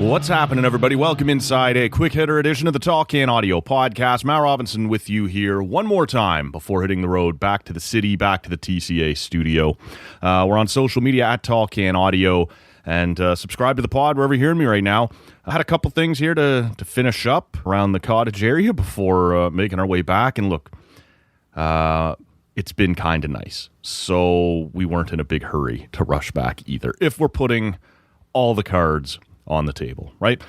What's happening, everybody? Welcome inside a quick hitter edition of the Tall Can Audio Podcast. Matt Robinson with you here one more time before hitting the road back to the city, back to the TCA studio. We're on social media at Tall Can Audio, and subscribe to the pod wherever you're hearing me right now. I had a couple things here to finish up around the cottage area before making our way back. And look, it's been kind of nice, so we weren't in a big hurry to rush back either, if we're putting all the cards on the table, right?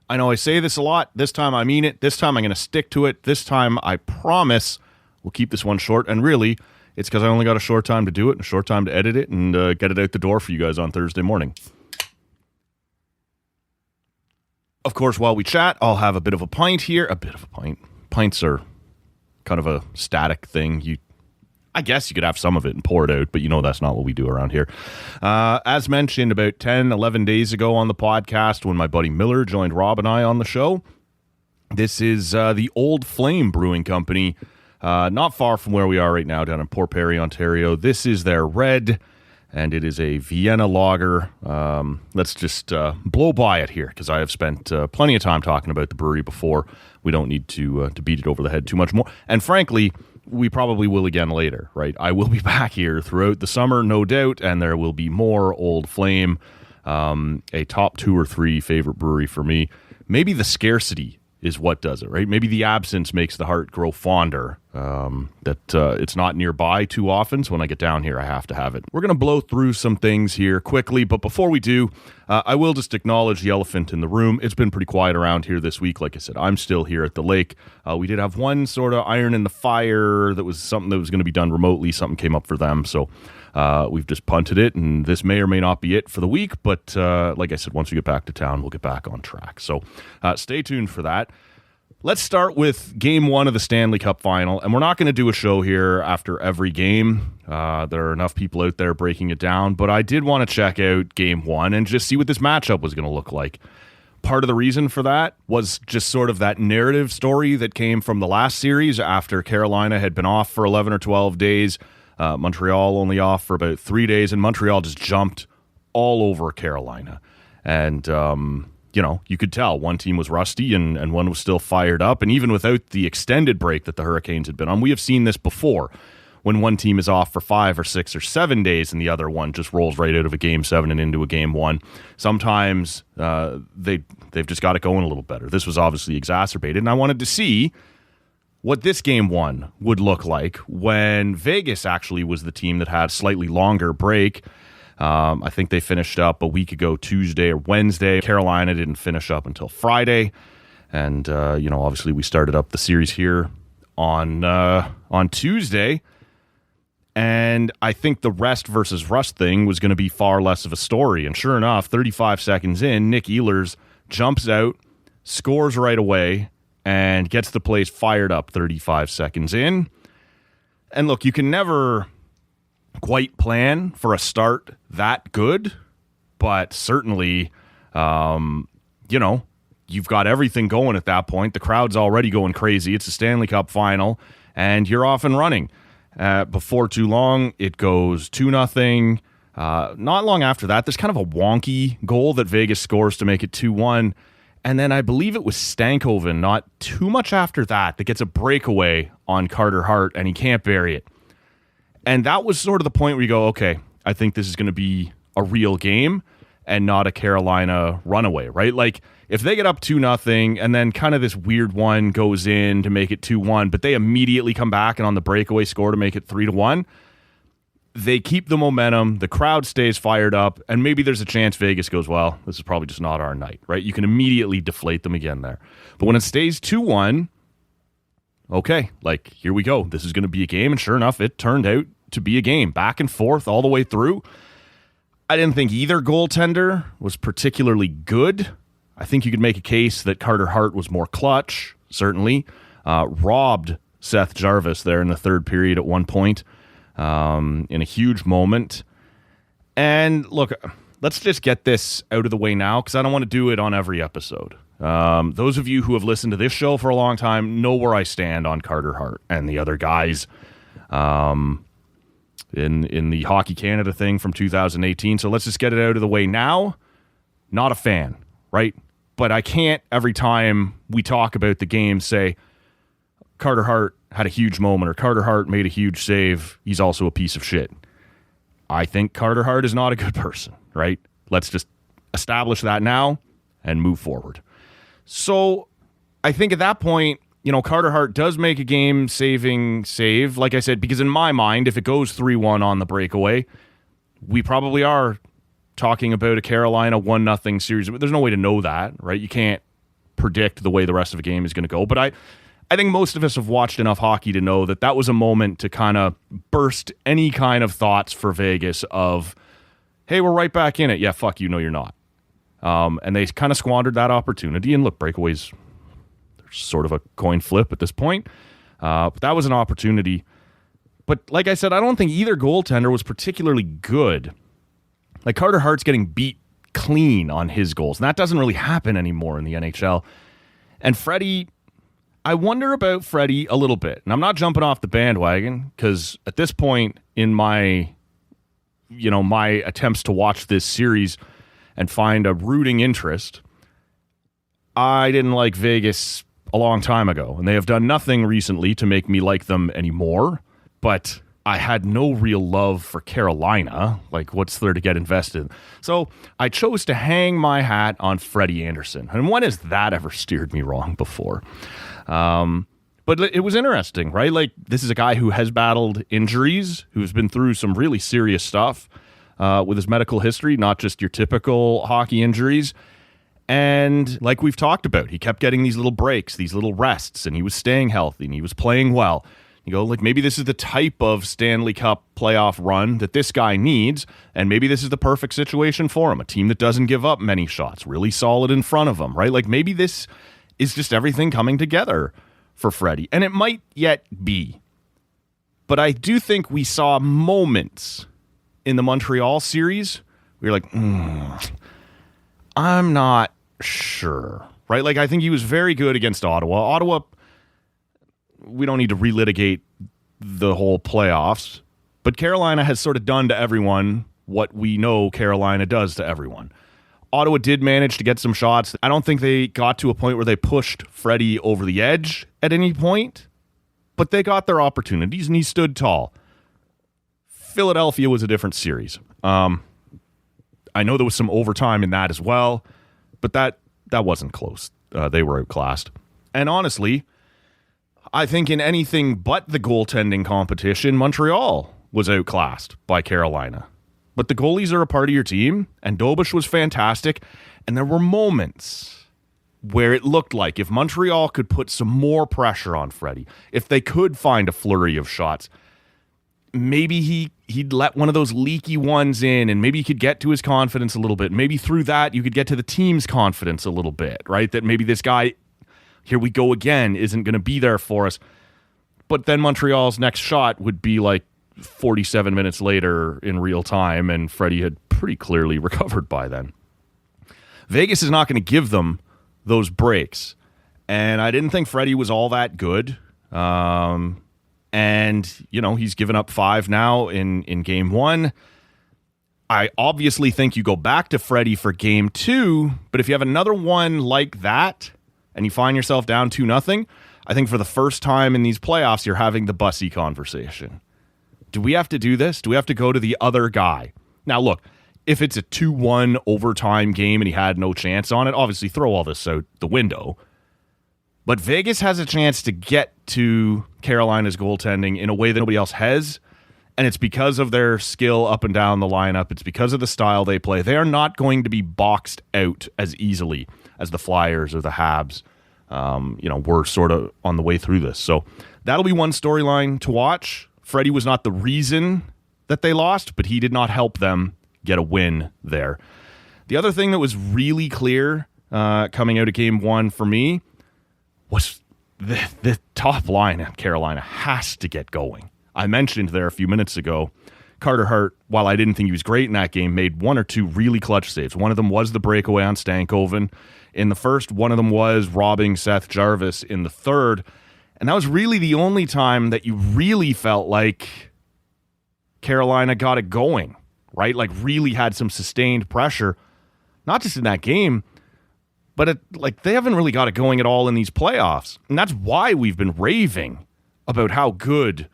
I know I say this a lot. This time I mean it. This time I'm going to stick to it. This time I promise we'll keep this one short. And really, it's because I only got a short time to do it and a short time to edit it and get it out the door for you guys on Thursday morning. Of course, while we chat, I'll have a bit of a pint here. A bit of a pint. Pints are kind of a static thing. I guess you could have some of it and pour it out, but you know that's not what we do around here. As mentioned about 10, 11 days ago on the podcast when my buddy Miller joined Rob and I on the show, this is the Old Flame Brewing Company, not far from where we are right now down in Port Perry, Ontario. This is their red, and it is a Vienna lager. Let's just blow by it here because I have spent plenty of time talking about the brewery before. We don't need to beat it over the head too much more. And frankly, we probably will again later, right? I will be back here throughout the summer, no doubt, and there will be more Old Flame, a top 2 or 3 favorite brewery for me. Maybe the scarcity is what does it, right? Maybe the absence makes the heart grow fonder, it's not nearby too often, so when I get down here, I have to have it. We're going to blow through some things here quickly, but before we do, I will just acknowledge the elephant in the room. It's been pretty quiet around here this week. Like I said, I'm still here at the lake. We did have one sort of iron in the fire that was something that was going to be done remotely. Something came up for them, so we've just punted it, and this may or may not be it for the week, but like I said, once we get back to town, we'll get back on track. So stay tuned for that. Let's start with Game 1 of the Stanley Cup Final, and we're not going to do a show here after every game. There are enough people out there breaking it down, but I did want to check out Game 1 and just see what this matchup was going to look like. Part of the reason for that was just sort of that narrative story that came from the last series after Carolina had been off for 11 or 12 days. Montreal only off for about 3 days, and Montreal just jumped all over Carolina. And you could tell one team was rusty and one was still fired up. And even without the extended break that the Hurricanes had been on, we have seen this before when one team is off for 5 or 6 or 7 days and the other one just rolls right out of a Game 7 and into a Game 1. Sometimes they've just got it going a little better. This was obviously exacerbated, and I wanted to see what this Game 1 would look like when Vegas actually was the team that had slightly longer break. I think they finished up a week ago, Tuesday or Wednesday. Carolina didn't finish up until Friday. And, obviously we started up the series here on Tuesday. And I think the rest versus rust thing was going to be far less of a story. And sure enough, 35 seconds in, Nick Ehlers jumps out, scores right away, and gets the place fired up 35 seconds in. And look, you can never quite plan for a start that good, but certainly, you've got everything going at that point. The crowd's already going crazy. It's a Stanley Cup Final, and you're off and running. Before too long, it goes 2-0. Not long after that, there's kind of a wonky goal that Vegas scores to make it 2-1. And then I believe it was Stankoven, not too much after that gets a breakaway on Carter Hart, and he can't bury it. And that was sort of the point where you go, okay, I think this is going to be a real game and not a Carolina runaway, right? Like, if they get up 2-0 and then kind of this weird one goes in to make it 2-1, but they immediately come back and on the breakaway score to make it 3-1, they keep the momentum, the crowd stays fired up, and maybe there's a chance Vegas goes, well, this is probably just not our night, right? You can immediately deflate them again there. But when it stays 2-1, okay, like, here we go. This is going to be a game, and sure enough, it turned out to be a game, back and forth all the way through. I didn't think either goaltender was particularly good. I think you could make a case that Carter Hart was more clutch, certainly. Robbed Seth Jarvis there in the third period at one point in a huge moment. And look, let's just get this out of the way now because I don't want to do it on every episode. Those of you who have listened to this show for a long time know where I stand on Carter Hart and the other guys in the Hockey Canada thing from 2018. So let's just get it out of the way now. Not a fan, right? But I can't, every time we talk about the game, say Carter Hart had a huge moment or Carter Hart made a huge save. He's also a piece of shit. I think Carter Hart is not a good person, right? Let's just establish that now and move forward. So I think at that point, Carter Hart does make a game-saving save, like I said, because in my mind, if it goes 3-1 on the breakaway, we probably are talking about a Carolina 1-0 series. There's no way to know that, right? You can't predict the way the rest of the game is going to go. But I think most of us have watched enough hockey to know that that was a moment to kind of burst any kind of thoughts for Vegas of, hey, we're right back in it. Yeah, fuck you. No, you're not. And they kind of squandered that opportunity. And look, breakaways, they're sort of a coin flip at this point. But that was an opportunity. But like I said, I don't think either goaltender was particularly good. Like Carter Hart's getting beat clean on his goals. And that doesn't really happen anymore in the NHL. And Freddie, I wonder about Freddie a little bit. And I'm not jumping off the bandwagon because at this point in my attempts to watch this series and find a rooting interest, I didn't like Vegas a long time ago. And they have done nothing recently to make me like them anymore. But I had no real love for Carolina. Like, what's there to get invested in? So I chose to hang my hat on Freddie Anderson. And when has that ever steered me wrong before? But it was interesting, right? Like, this is a guy who has battled injuries, who's been through some really serious stuff with his medical history, not just your typical hockey injuries. And like we've talked about, he kept getting these little breaks, these little rests, and he was staying healthy and he was playing well. You go, like, maybe this is the type of Stanley Cup playoff run that this guy needs, and maybe this is the perfect situation for him. A team that doesn't give up many shots, really solid in front of him, right? Like, maybe this is just everything coming together for Freddie, and it might yet be. But I do think we saw moments in the Montreal series where you're like, I'm not sure, right? Like, I think he was very good against Ottawa. Ottawa, we don't need to relitigate the whole playoffs, but Carolina has sort of done to everyone what we know Carolina does to everyone. Ottawa did manage to get some shots. I don't think they got to a point where they pushed Freddie over the edge at any point, but they got their opportunities and he stood tall. Philadelphia was a different series. I know there was some overtime in that as well, but that wasn't close. They were outclassed. And honestly, I think in anything but the goaltending competition, Montreal was outclassed by Carolina. But the goalies are a part of your team, and Dobush was fantastic. And there were moments where it looked like if Montreal could put some more pressure on Freddie, if they could find a flurry of shots, maybe he'd let one of those leaky ones in, and maybe he could get to his confidence a little bit. Maybe through that, you could get to the team's confidence a little bit, right? That maybe this guy, here we go again, isn't going to be there for us. But then Montreal's next shot would be like 47 minutes later in real time, and Freddie had pretty clearly recovered by then. Vegas is not going to give them those breaks, and I didn't think Freddie was all that good. And, he's given up 5 now in game 1. I obviously think you go back to Freddie for game 2, but if you have another one like that, and you find yourself down 2-0, I think for the first time in these playoffs, you're having the Bussy conversation. Do we have to do this? Do we have to go to the other guy? Now, look, if it's a 2-1 overtime game and he had no chance on it, obviously throw all this out the window. But Vegas has a chance to get to Carolina's goaltending in a way that nobody else has, and it's because of their skill up and down the lineup. It's because of the style they play. They are not going to be boxed out as easily as the Flyers or the Habs, we're sort of on the way through this. So that'll be one storyline to watch. Freddie was not the reason that they lost, but he did not help them get a win there. The other thing that was really clear coming out of game 1 for me was the top line at Carolina has to get going. I mentioned there a few minutes ago, Carter Hart, while I didn't think he was great in that game, made 1 or 2 really clutch saves. One of them was the breakaway on Stankoven in the first. One of them was robbing Seth Jarvis in the third. And that was really the only time that you really felt like Carolina got it going, right? Like really had some sustained pressure, not just in that game, But they haven't really got it going at all in these playoffs. And that's why we've been raving about how good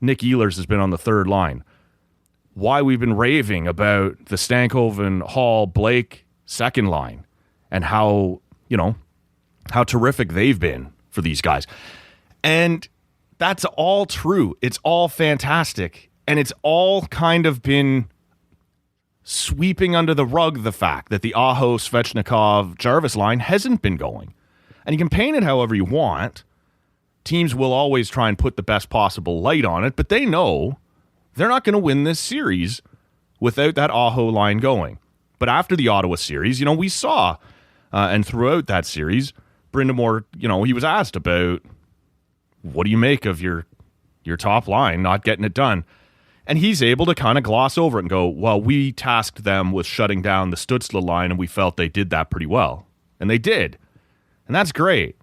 Nick Ehlers has been on the third line. Why we've been raving about the Stankoven, Hall, Blake second line. And how terrific they've been for these guys. And that's all true. It's all fantastic. And it's all kind of been sweeping under the rug the fact that the Aho, Svechnikov, Jarvis line hasn't been going. And you can paint it however you want. Teams will always try and put the best possible light on it, but they know they're not going to win this series without that Aho line going. But after the Ottawa series, we saw, and throughout that series, Brind'Amour, he was asked about, what do you make of your top line not getting it done? And he's able to kind of gloss over it and go, well, we tasked them with shutting down the Stützle line, and we felt they did that pretty well. And they did. And that's great.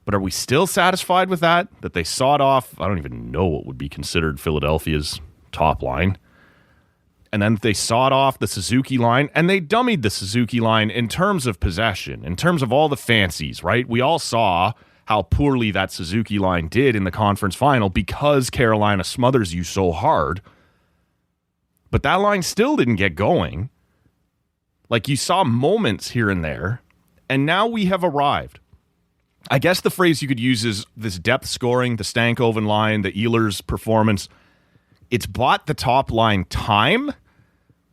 But are we still satisfied with that? That they sawed off, I don't even know what would be considered Philadelphia's top line. And then they sawed off the Suzuki line, and they dummied the Suzuki line in terms of possession, in terms of all the fancies, right? We all saw how poorly that Suzuki line did in the conference final because Carolina smothers you so hard. But that line still didn't get going. You saw moments here and there, and now we have arrived. I guess the phrase you could use is this depth scoring, the Stankoven line, the Ehlers performance. It's bought the top line time,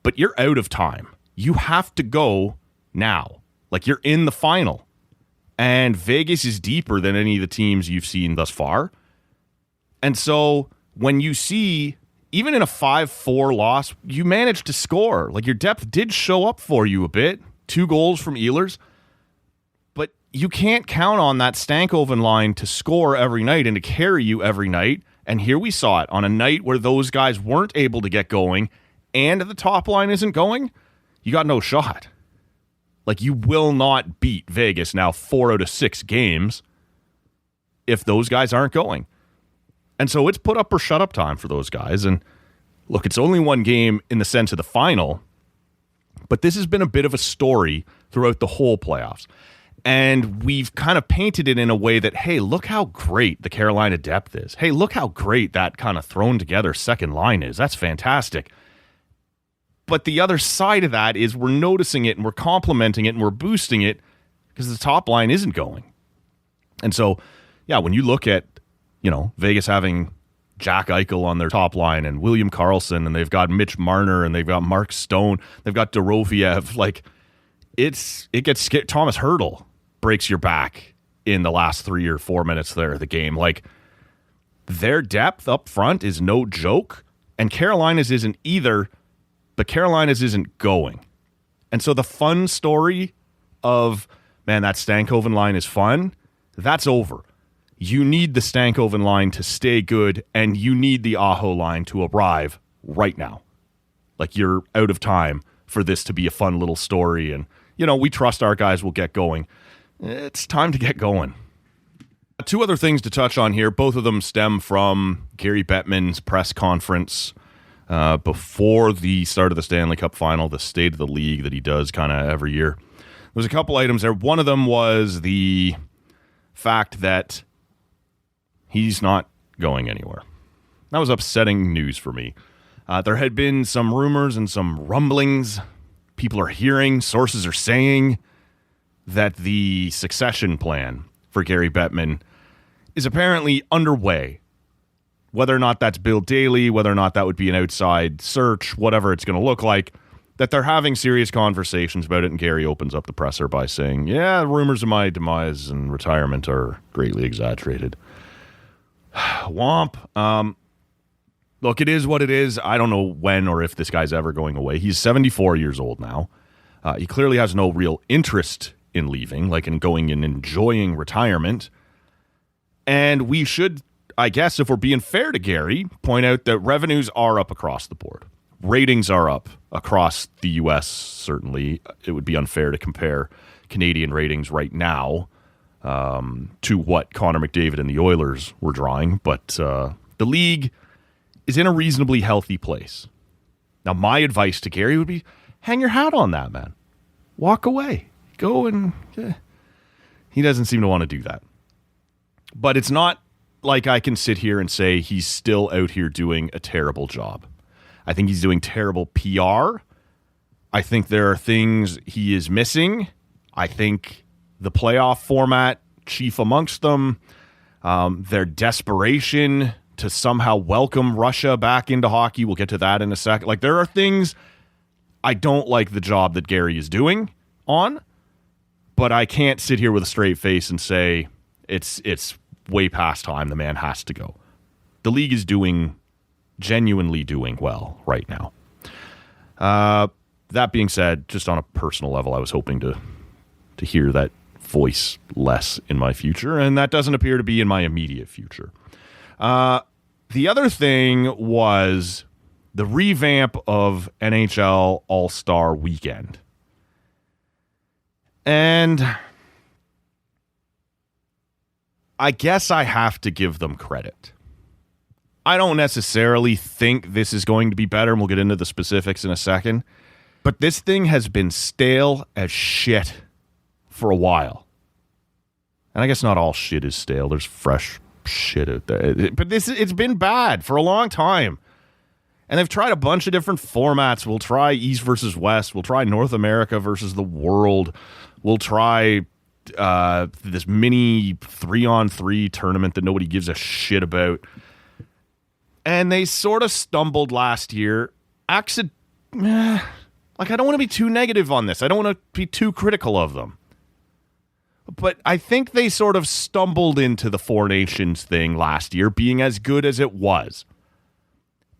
but you're out of time. You have to go now. You're in the final. And Vegas is deeper than any of the teams you've seen thus far. And so when you see, even in a 5-4 loss, you managed to score. Your depth did show up for you a bit. 2 goals from Ehlers. But you can't count on that Stankoven line to score every night and to carry you every night. And here we saw it on a night where those guys weren't able to get going and the top line isn't going. You got no shot. You will not beat Vegas now 4 out of 6 games if those guys aren't going. And so it's put up or shut up time for those guys. And look, it's only one game in the sense of the final, but this has been a bit of a story throughout the whole playoffs. And we've kind of painted it in a way that, hey, look how great the Carolina depth is. Hey, look how great that kind of thrown together second line is. That's fantastic. But the other side of that is we're noticing it and we're complimenting it and we're boosting it because the top line isn't going. And so, yeah, when you look at, Vegas having Jack Eichel on their top line and William Karlsson, and they've got Mitch Marner and they've got Mark Stone, they've got Dorofiev, it gets scared. Thomas Hertl breaks your back in the last 3 or 4 minutes there of the game. Their depth up front is no joke, and Carolina's isn't either. But Carolina's isn't going. And so the fun story of, man, that Stankoven line is fun, that's over. You need the Stankoven line to stay good, and you need the Aho line to arrive right now. You're out of time for this to be a fun little story. And, we trust our guys will get going. It's time to get going. 2 other things to touch on here. Both of them stem from Gary Bettman's press conference before the start of the Stanley Cup Final, the State of the League that he does kind of every year. There's a couple items there. One of them was the fact that he's not going anywhere. That was upsetting news for me. There had been some rumors and some rumblings. People are hearing, sources are saying that the succession plan for Gary Bettman is apparently underway. Whether or not that's Bill Daly, whether or not that would be an outside search, whatever it's going to look like, that they're having serious conversations about it, and Gary opens up the presser by saying, yeah, rumors of my demise and retirement are greatly exaggerated. Womp. Look, it is what it is. I don't know when or if this guy's ever going away. He's 74 years old now. He clearly has no real interest in leaving, in going and enjoying retirement. And we should, I guess, if we're being fair to Gary, point out that revenues are up across the board. Ratings are up across the U.S., certainly. It would be unfair to compare Canadian ratings right now to what Connor McDavid and the Oilers were drawing. But the league is in a reasonably healthy place. Now, my advice to Gary would be, hang your hat on that, man. Walk away. go and... He doesn't seem to want to do that. But it's not like I can sit here and say he's still out here doing a terrible job. I think he's doing terrible PR. I think there are things he is missing. I think the playoff format, chief amongst them, their desperation to somehow welcome Russia back into hockey. We'll get to that in a second. Like, there are things I don't like the job that Gary is doing on, but I can't sit here with a straight face and say it's way past time. The man has to go. The league is genuinely doing well right now. That being said, just on a personal level, I was hoping to hear that voice less in my future, and that doesn't appear to be in my immediate future. The other thing was the revamp of NHL All Star Weekend. And I guess I have to give them credit. I don't necessarily think this is going to be better, and we'll get into the specifics in a second. But this thing has been stale as shit for a while. And I guess not all shit is stale. There's fresh shit out there. But it's been bad for a long time. And they've tried a bunch of different formats. We'll try East versus West. We'll try North America versus the world. We'll try this mini 3-on-3 tournament that nobody gives a shit about. And they sort of stumbled last year. I don't want to be too negative on this. I don't want to be too critical of them. But I think they sort of stumbled into the Four Nations thing last year, being as good as it was.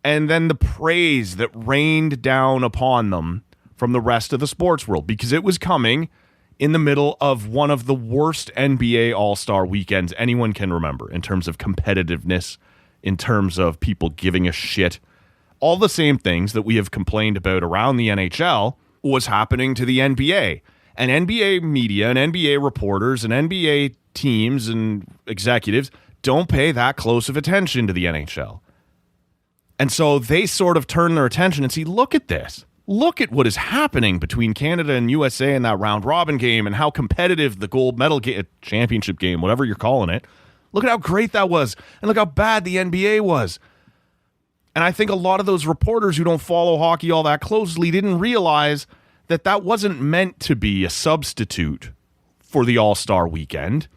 And then the praise that rained down upon them from the rest of the sports world, because it was coming in the middle of one of the worst NBA All Star weekends anyone can remember in terms of competitiveness, in terms of people giving a shit. All the same things that we have complained about around the NHL was happening to the NBA. And NBA media and NBA reporters and NBA teams and executives don't pay that close of attention to the NHL. And so they sort of turn their attention and see, look at this. Look at what is happening between Canada and USA in that round-robin game and how competitive the gold medal championship game, whatever you're calling it. Look at how great that was. And look how bad the NBA was. And I think a lot of those reporters who don't follow hockey all that closely didn't realize that that wasn't meant to be a substitute for the All-Star Weekend.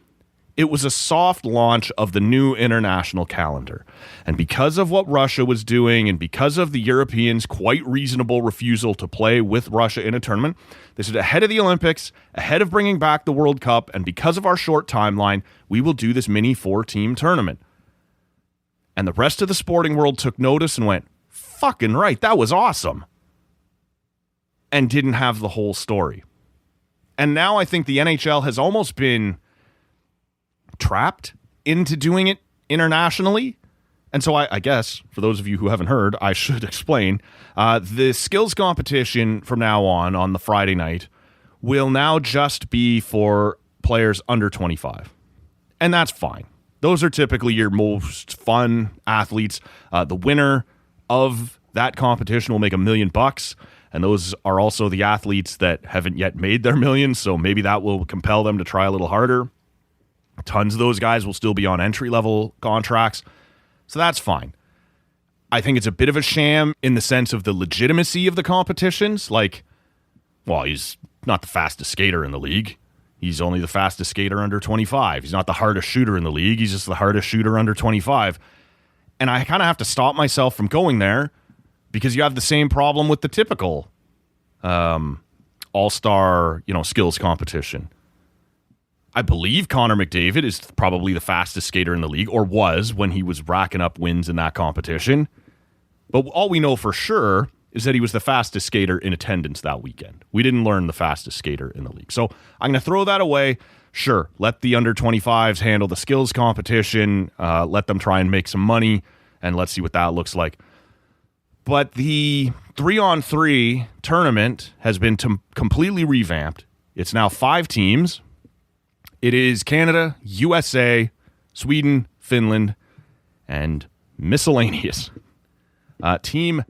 It was a soft launch of the new international calendar. And because of what Russia was doing and because of the Europeans' quite reasonable refusal to play with Russia in a tournament, this is ahead of the Olympics, ahead of bringing back the World Cup, and because of our short timeline, we will do this mini 4-team tournament. And the rest of the sporting world took notice and went, fucking right, that was awesome. And didn't have the whole story. And now I think the NHL has almost been trapped into doing it internationally. And so I guess, for those of you who haven't heard, I should explain. The skills competition from now on the Friday night, will now just be for players under 25. And that's fine. Those are typically your most fun athletes. The winner of that competition will make $1 million. And those are also the athletes that haven't yet made their millions, so maybe that will compel them to try a little harder. Tons of those guys will still be on entry-level contracts, so that's fine. I think it's a bit of a sham in the sense of the legitimacy of the competitions. Like, well, he's not the fastest skater in the league. He's only the fastest skater under 25. He's not the hardest shooter in the league. He's just the hardest shooter under 25. And I kind of have to stop myself from going there, because you have the same problem with the typical all-star, skills competition. I believe Connor McDavid is probably the fastest skater in the league, or was when he was racking up wins in that competition. But all we know for sure is that he was the fastest skater in attendance that weekend. We didn't learn the fastest skater in the league. So I'm going to throw that away. Sure, let the under 25s handle the skills competition. Let them try and make some money, and let's see what that looks like. But the 3-on-3 tournament has been completely revamped. It's now 5 teams. It is Canada, USA, Sweden, Finland, and miscellaneous. Team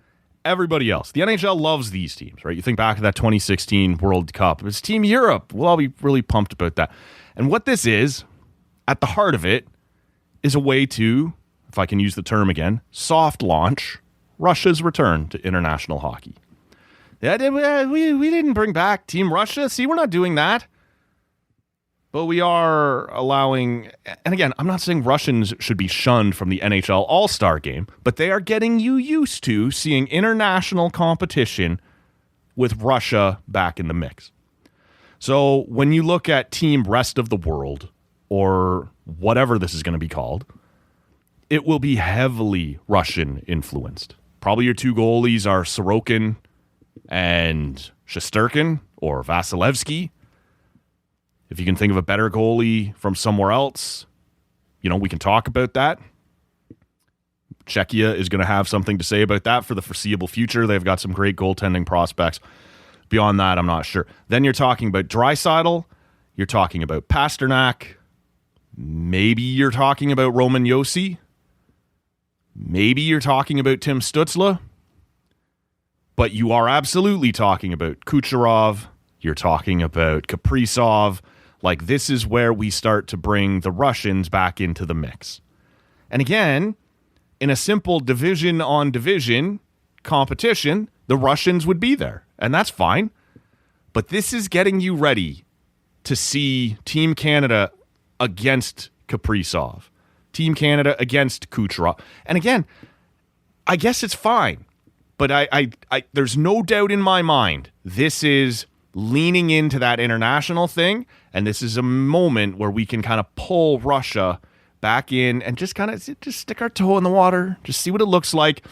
everybody else. The NHL loves these teams, right? You think back to that 2016 World Cup. It's Team Europe. We'll all be really pumped about that. And what this is, at the heart of it, is a way to, if I can use the term again, soft launch Russia's return to international hockey. Yeah, we didn't bring back Team Russia. See, we're not doing that. But we are allowing, and again, I'm not saying Russians should be shunned from the NHL All Star game, but they are getting you used to seeing international competition with Russia back in the mix. So when you look at Team Rest of the World, or whatever this is going to be called, it will be heavily Russian influenced. Probably your two goalies are Sorokin and Shesterkin or Vasilevsky. If you can think of a better goalie from somewhere else, we can talk about that. Czechia is going to have something to say about that for the foreseeable future. They've got some great goaltending prospects. Beyond that, I'm not sure. Then you're talking about Draisaitl. You're talking about Pasternak. Maybe you're talking about Roman Josi. Maybe you're talking about Tim Stützle. But you are absolutely talking about Kucherov. You're talking about Kaprizov. Like, this is where we start to bring the Russians back into the mix. And again, in a simple division-on-division competition, the Russians would be there. And that's fine. But this is getting you ready to see Team Canada against Kaprizov. Team Canada against Kucherov. And again, I guess it's fine. But I there's no doubt in my mind this is leaning into that international thing, and this is a moment where we can kind of pull Russia back in and just stick our toe in the water, just see what it looks like.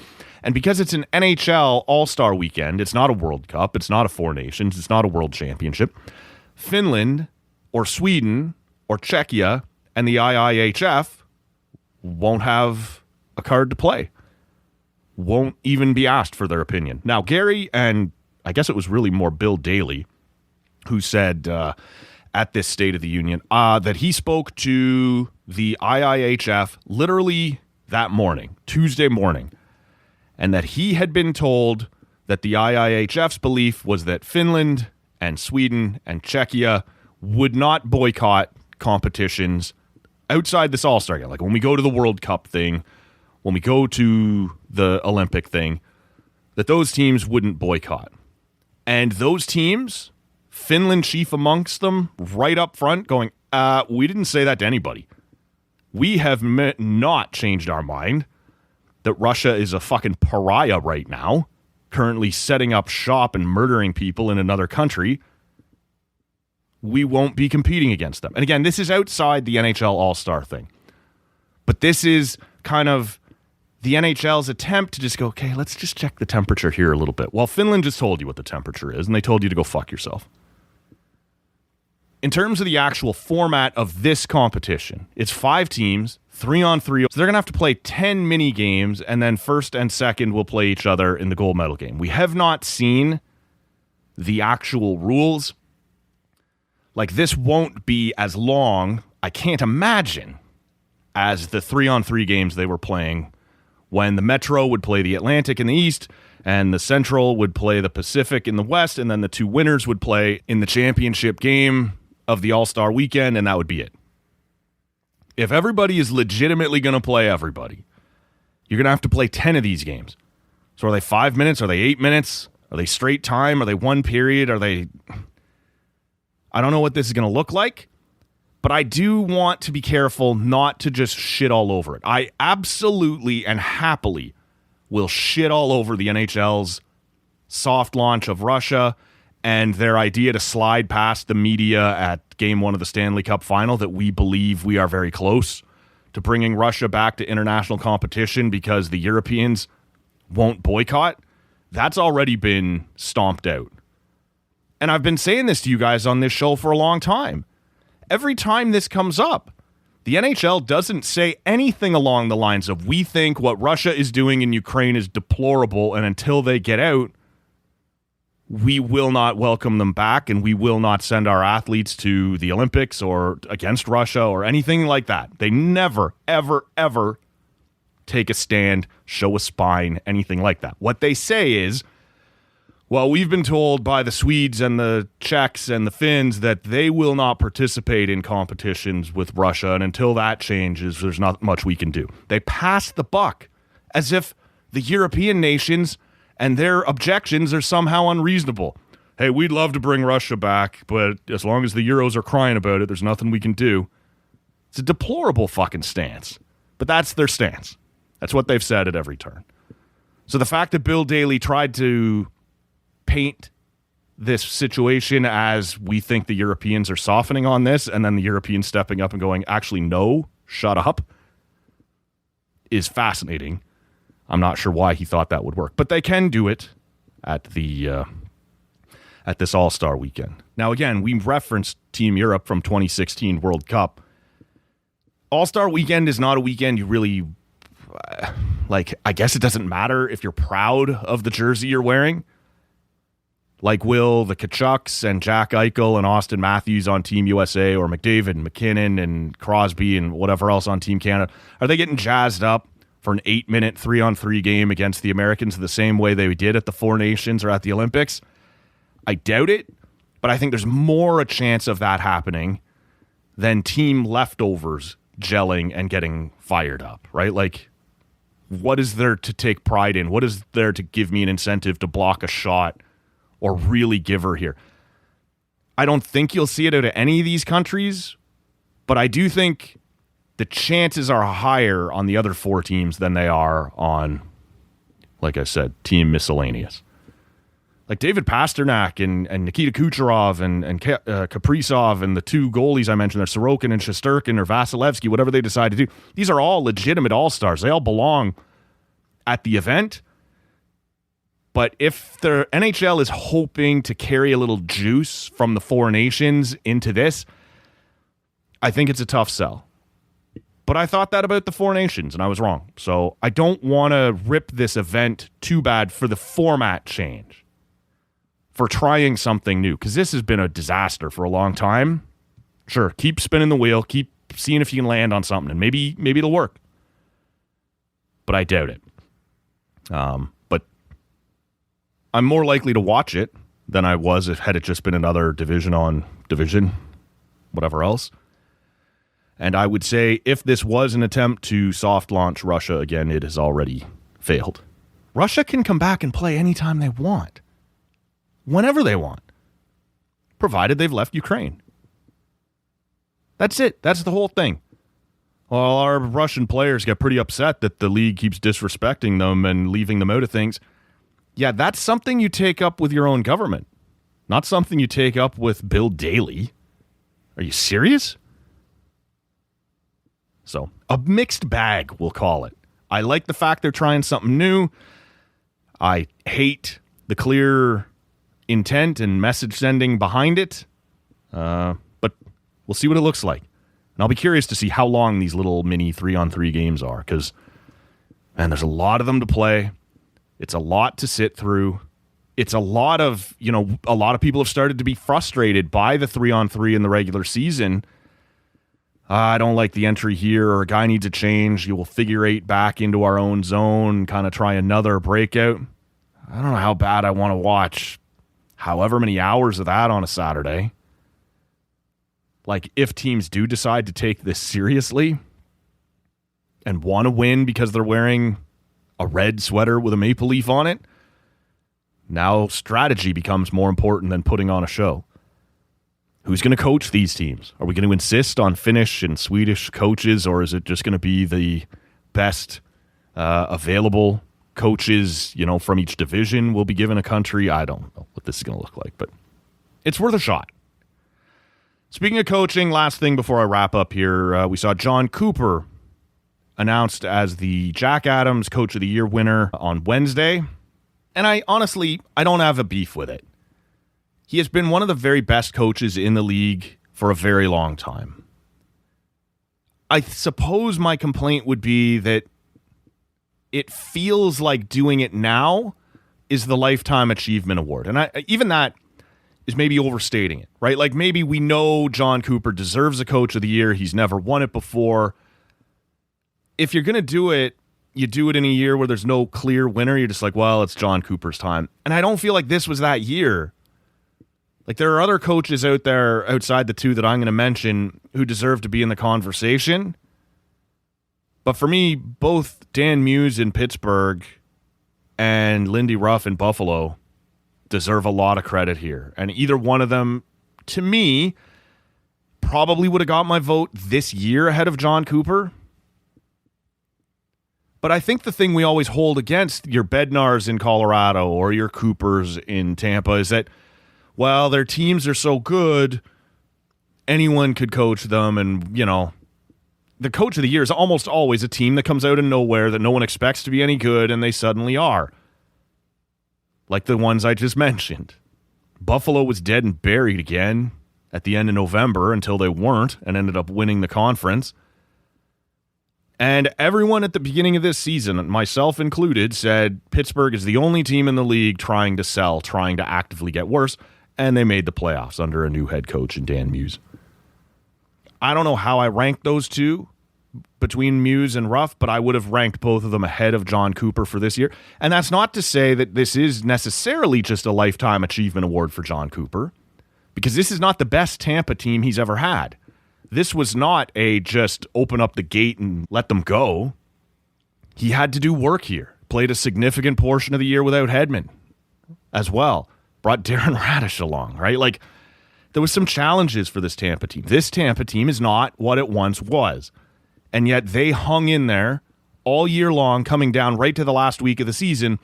And because it's an NHL All Star Weekend, it's not a World Cup, it's not a Four Nations, it's not a World Championship. Finland or Sweden or Czechia and the IIHF won't have a card to play. Won't even be asked for their opinion. Now, Gary, and I guess it was really more Bill Daly, who said at this State of the Union that he spoke to the IIHF literally that morning, Tuesday morning, and that he had been told that the IIHF's belief was that Finland and Sweden and Czechia would not boycott competitions outside this All-Star game. Like when we go to the World Cup thing, when we go to the Olympic thing, that those teams wouldn't boycott. And those teams, Finland chief amongst them, right up front going, we didn't say that to anybody. We have not changed our mind that Russia is a fucking pariah right now, currently setting up shop and murdering people in another country. We won't be competing against them. And again, this is outside the NHL All-Star thing. But this is kind of the NHL's attempt to just go, okay, let's just check the temperature here a little bit. Well, Finland just told you what the temperature is, and they told you to go fuck yourself. In terms of the actual format of this competition, it's 5 teams, 3-on-3. So they're going to have to play 10 mini games, and then first and second will play each other in the gold medal game. We have not seen the actual rules. Like, this won't be as long, I can't imagine, as the 3-on-3 games they were playing when the Metro would play the Atlantic in the East and the Central would play the Pacific in the West, and then the 2 winners would play in the championship game of the All-Star Weekend, and that would be it. If everybody is legitimately going to play everybody, you're going to have to play 10 of these games. So are they 5 minutes? Are they 8 minutes? Are they straight time? Are they one period? Are they... I don't know what this is going to look like, but I do want to be careful not to just shit all over it. I absolutely and happily will shit all over the NHL's soft launch of Russia and their idea to slide past the media at Game 1 of the Stanley Cup Final, that we believe we are very close to bringing Russia back to international competition because the Europeans won't boycott. That's already been stomped out. And I've been saying this to you guys on this show for a long time. Every time this comes up, the NHL doesn't say anything along the lines of, we think what Russia is doing in Ukraine is deplorable, and until they get out, we will not welcome them back, and we will not send our athletes to the Olympics or against Russia or anything like that. They never, ever, ever take a stand, show a spine, anything like that. What they say is, well, we've been told by the Swedes and the Czechs and the Finns that they will not participate in competitions with Russia, and until that changes, there's not much we can do. They pass the buck as if the European nations and their objections are somehow unreasonable. Hey, we'd love to bring Russia back, but as long as the Euros are crying about it, there's nothing we can do. It's a deplorable fucking stance, but that's their stance. That's what they've said at every turn. So the fact that Bill Daley tried to paint this situation as we think the Europeans are softening on this, and then the Europeans stepping up and going, actually, no, shut up, is fascinating. I'm not sure why he thought that would work, but they can do it at the at this All Star Weekend. Now, again, we referenced Team Europe from 2016 World Cup. All Star Weekend is not a weekend you really like. I guess it doesn't matter if you're proud of the jersey you're wearing. Like, will the Kachucks and Jack Eichel and Austin Matthews on Team USA, or McDavid and McKinnon and Crosby and whatever else on Team Canada, are they getting jazzed up for an 8-minute 3-on-3 game against the Americans the same way they did at the Four Nations or at the Olympics? I doubt it, but I think there's more a chance of that happening than team leftovers gelling and getting fired up, right? Like, what is there to take pride in? What is there to give me an incentive to block a shot or really give her here? I don't think you'll see it out of any of these countries, but I do think the chances are higher on the other four teams than they are on, like I said, Team Miscellaneous. Like David Pasternak and Nikita Kucherov and Kaprizov and the two goalies I mentioned, they're Sorokin and Shesterkin or Vasilevsky, whatever they decide to do. These are all legitimate all-stars. They all belong at the event. But if the NHL is hoping to carry a little juice from the Four Nations into this, I think it's a tough sell. But I thought that about the Four Nations, and I was wrong. So I don't want to rip this event too bad for the format change, for trying something new, because this has been a disaster for a long time. Sure, keep spinning the wheel, keep seeing if you can land on something, and maybe it'll work. But I doubt it. But I'm more likely to watch it than I was had it just been another division on division, whatever else. And I would say if this was an attempt to soft launch Russia again, it has already failed. Russia can come back and play anytime they want, whenever they want, provided they've left Ukraine. That's it. That's the whole thing. Well, our Russian players get pretty upset that the league keeps disrespecting them and leaving them out of things. Yeah, that's something you take up with your own government, not something you take up with Bill Daley. Are you serious? So, a mixed bag, we'll call it. I like the fact they're trying something new. I hate the clear intent and message sending behind it. But we'll see what it looks like. And I'll be curious to see how long these little mini 3-on-3 games are, because, man, there's a lot of them to play. It's a lot to sit through. It's a lot of, a lot of people have started to be frustrated by the 3-on-3 in the regular season. I don't like the entry here, or a guy needs a change. You will figure eight back into our own zone, kind of try another breakout. I don't know how bad I want to watch however many hours of that on a Saturday. Like, if teams do decide to take this seriously and want to win because they're wearing a red sweater with a maple leaf on it, now strategy becomes more important than putting on a show. Who's going to coach these teams? Are we going to insist on Finnish and Swedish coaches, or is it just going to be the best available coaches, from each division will be given a country? I don't know what this is going to look like, but it's worth a shot. Speaking of coaching, last thing before I wrap up here, we saw John Cooper announced as the Jack Adams Coach of the Year winner on Wednesday. And I don't have a beef with it. He has been one of the very best coaches in the league for a very long time. I suppose my complaint would be that it feels like doing it now is the Lifetime Achievement Award. And even that is maybe overstating it, right? Like, maybe we know John Cooper deserves a Coach of the Year. He's never won it before. If you're going to do it, you do it in a year where there's no clear winner. You're just like, well, it's John Cooper's time. And I don't feel like this was that year. Like, there are other coaches out there outside the two that I'm going to mention who deserve to be in the conversation. But for me, both Dan Muse in Pittsburgh and Lindy Ruff in Buffalo deserve a lot of credit here. And either one of them, to me, probably would have got my vote this year ahead of John Cooper. But I think the thing we always hold against your Bednars in Colorado or your Coopers in Tampa is that, well, their teams are so good, anyone could coach them. And, you know, the coach of the year is almost always a team that comes out of nowhere that no one expects to be any good, and they suddenly are. Like the ones I just mentioned. Buffalo was dead and buried again at the end of November until they weren't and ended up winning the conference. And everyone at the beginning of this season, myself included, said Pittsburgh is the only team in the league trying to sell, trying to actively get worse, and they made the playoffs under a new head coach in Dan Muse. I don't know how I ranked those two between Muse and Ruff, but I would have ranked both of them ahead of John Cooper for this year. And that's not to say that this is necessarily just a Lifetime Achievement Award for John Cooper, because this is not the best Tampa team he's ever had. This was not a just open up the gate and let them go. He had to do work here. Played a significant portion of the year without Hedman as well. Brought Darren Radish along, right? Like, there was some challenges for this Tampa team. This Tampa team is not what it once was. And yet they hung in there all year long, coming down right to the last week of the season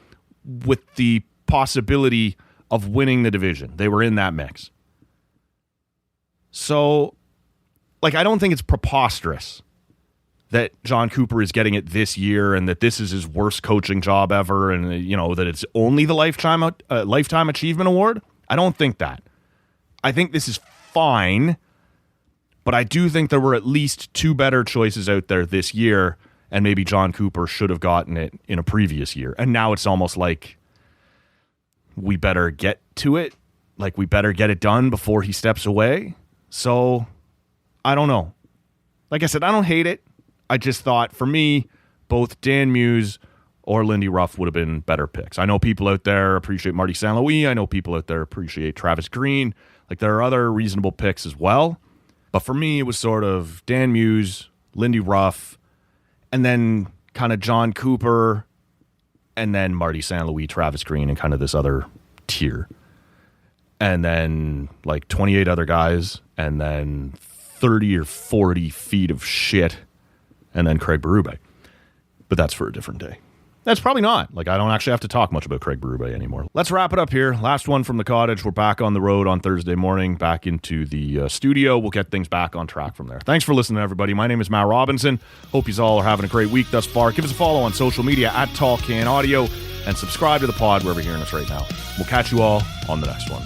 with the possibility of winning the division. They were in that mix. So, like, I don't think it's preposterous that John Cooper is getting it this year and that this is his worst coaching job ever and, you know, that it's only the Lifetime Achievement Award. I don't think that. I think this is fine, but I do think there were at least two better choices out there this year, and maybe John Cooper should have gotten it in a previous year. And now it's almost like we better get to it, like we better get it done before he steps away. So, I don't know. Like I said, I don't hate it. I just thought, for me, both Dan Muse or Lindy Ruff would have been better picks. I know people out there appreciate Marty St. Louis. I know people out there appreciate Travis Green. Like, there are other reasonable picks as well. But for me, it was sort of Dan Muse, Lindy Ruff, and then kind of John Cooper, and then Marty St. Louis, Travis Green, and kind of this other tier. And then like 28 other guys, and then 30 or 40 feet of shit, and then Craig Berube. But that's for a different day. That's probably not. Like, I don't actually have to talk much about Craig Berube anymore. Let's wrap it up here. Last one from the cottage. We're back on the road on Thursday morning, back into the studio. We'll get things back on track from there. Thanks for listening, everybody. My name is Matt Robinson. Hope you all are having a great week thus far. Give us a follow on social media at Tall Can Audio, and subscribe to the pod wherever you're hearing us right now. We'll catch you all on the next one.